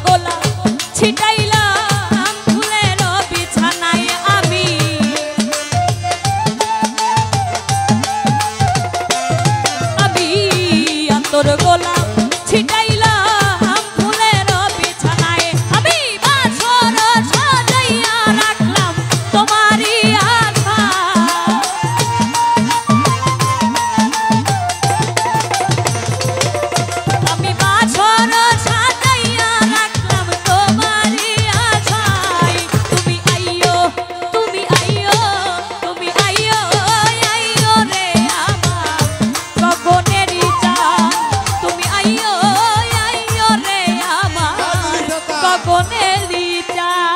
গোলা ছিটাইলাম ফুলের বিছানায় আমি তোর গোলা ছিটাইলাম ফুলের বিছানায় আমি বাসর সাজাইয়া রাখলাম তোমারই আশা আমি বাসর সাজাইয়া রাখলাম তোমারই আশায় তুমি আইও তুমি আইও তুমি আইও আইও রে আমার গগনেরই চাঁদ তুমি আইও আইও রে আমার গগনেরই চাঁদ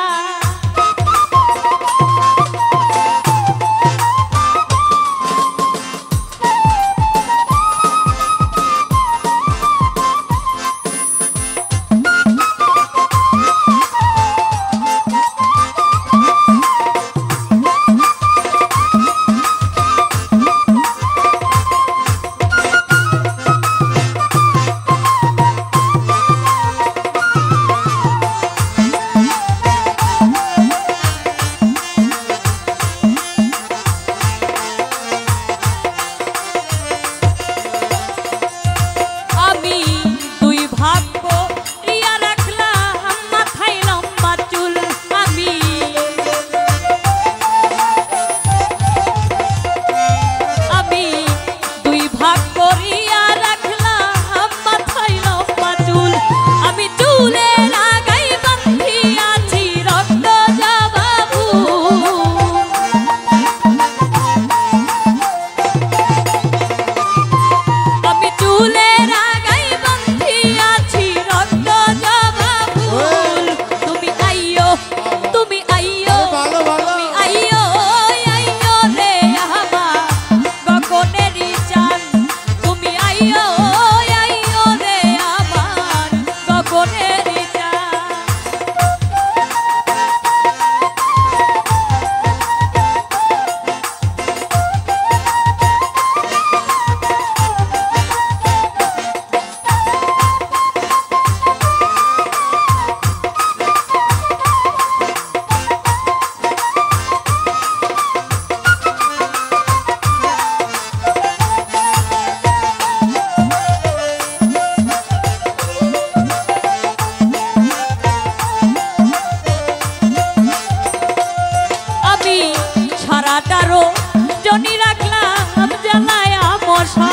জনি রাখলাম জ্বালায়া মশা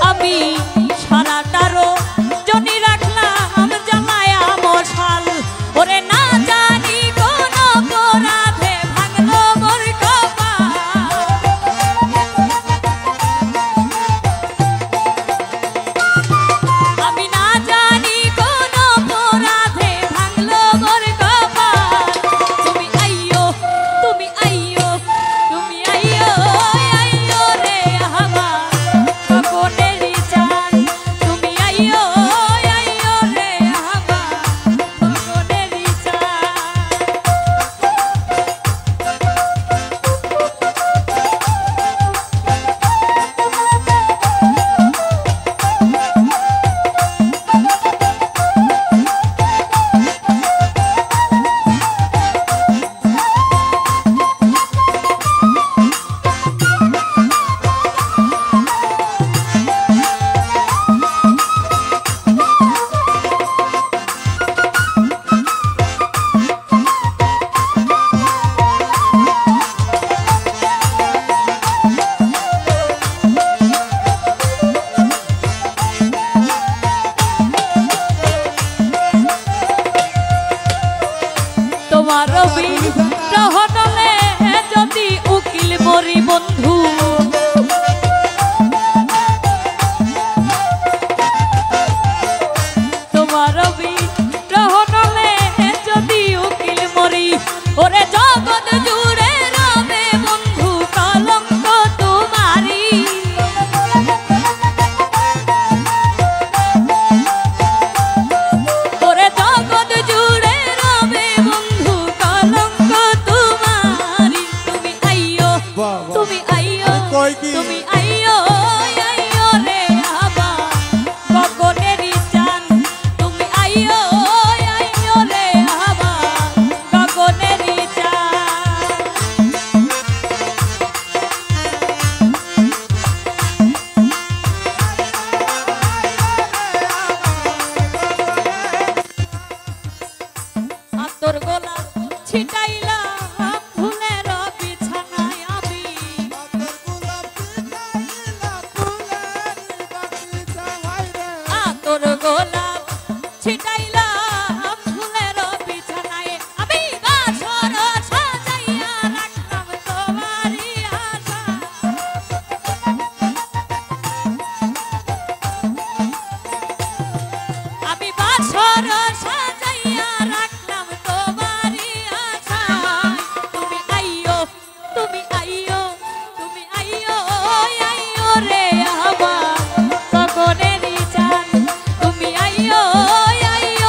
আমি সারাটারও জনি রাখলাম জ্বালায়া মশাল ওরে না জানি কোন অপরাধে ভাঙলো মোর কপাল আমি না জানি কোন অপরাধে ভাঙলো মোর তুমি আইও তুমি আইও তুমি আইও আইও রে আমার গগনেরই চাঁদ তুমি আইও আইও রে আমার গগনেরই চাঁদ তোমার বিরহনলে যদি উকিল মরি বন্ধু তোমার বিরহনলে যদি উকিল মরি ওরে জগৎ জুড়ে রবে বন্ধু কলঙ্ক তোমারি ওরে জগৎ জুড়ে রবে বন্ধু কলঙ্ক তোমারি তুমি আইও তুমি ছিটাইলাম ফুলের বিছানায় আমি তোর গোলাপ ছিটাইলাম ফুলের বিছানায় আমি বাসর সাজাইয়া রাখলাম তোমারই আশা আমি বাসর সাজাইয়া রাখলাম তোমারই আশা তুমি আইও তুমি আইও তুমি আইও আইও রে আমার গগনেরই চাঁদ তুমি আইও আইও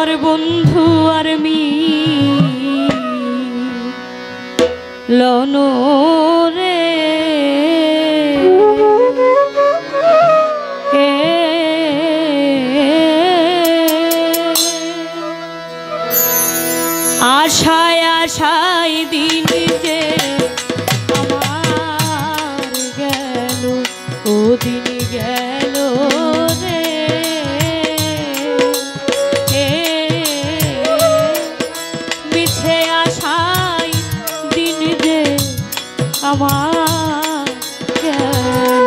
আমার বন্ধু আর লনো রে আশায় আশায় দিন যে আমার গেল ও দিন গেল রে মিছে আশায় দিন যে আমার গেল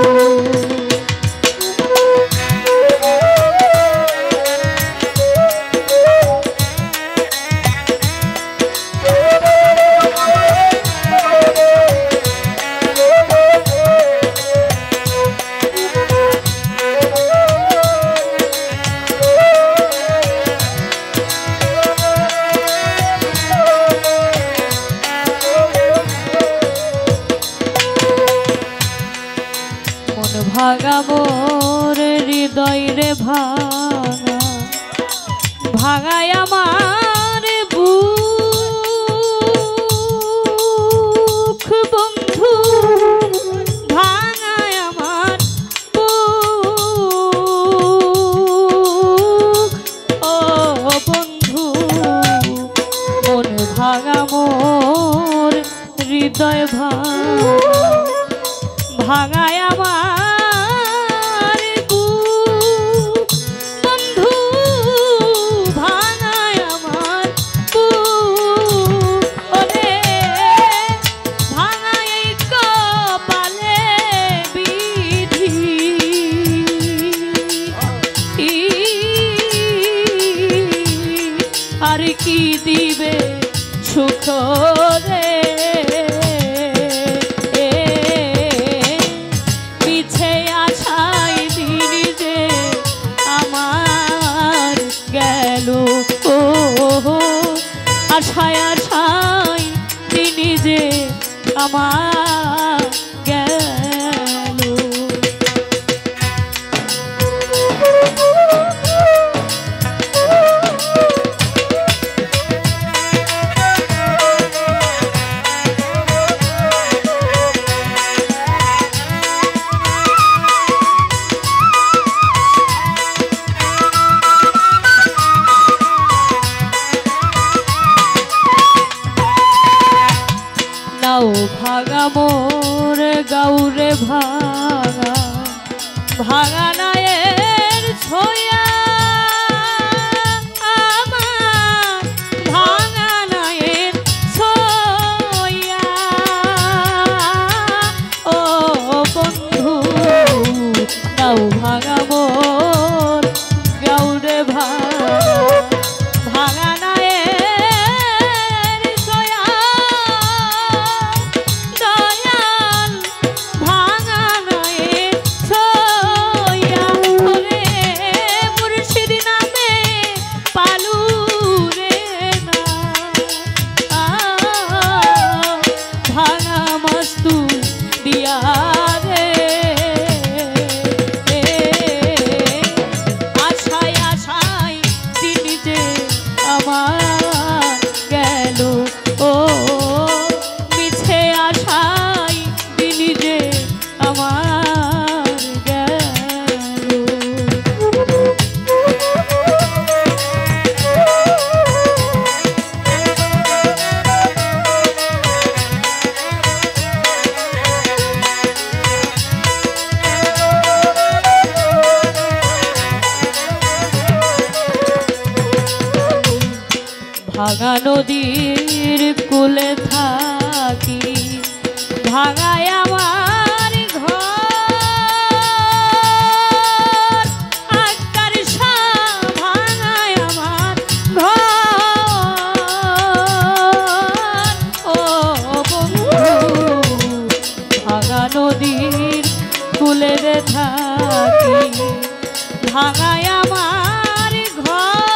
ভাঙা মোর হৃদয় রে ভাঙা ভাঙায় আমার বুক বন্ধু ভাঙায় আমার বুক ও বন্ধু মন ভাঙা মোর হৃদয় ভাঙা ভাঙায় আমার বুক বন্ধু ভাঙায় আমার বুক ওরে ভাঙায় কপালে বিধি আর কি দিবে সুখ রে আশায় আশায় তিনি যে আমার গেল ভাঙা মোর গাউরে ভাঙা ভাঙা নায়ের ছোয়া আমার ভাঙা নায়ের ছোয়া ও বন্ধু গাউ ভাঙা মোর গাউরে ভাঙা ভাঙা ভাঙা নদীর কূলে থাকি ভাঙায় আমার ঘর আকার ভাঙায় আমার ঘর ও বন্ধু ভাঙা নদীর কূলে থাকি ভাঙায় আমার ঘর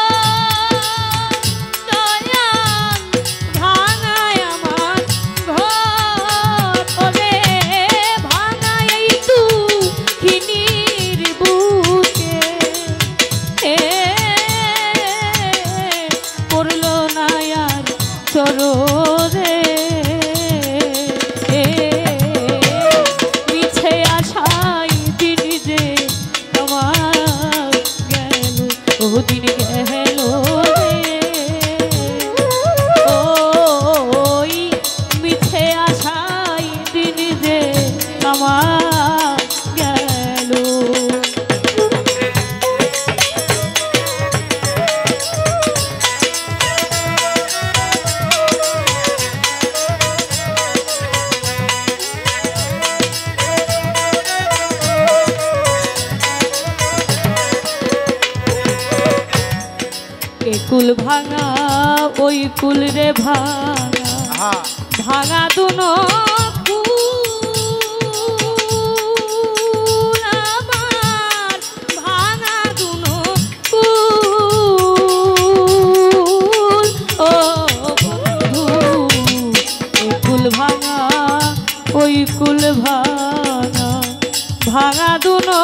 দিন গেল ওই মিছে আশাই দিন যে আমার গেল। কুল ভাঙা ওই কুল রে ভাঙা ভাঙা দুনো কুল আমার ভাঙা দুনো কুল ও বন্ধু কুল ভাঙা ওই কুল ভাঙা ভাঙা দুনো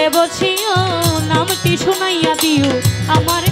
বসিও নামটি শুনাইয়া দিও আমার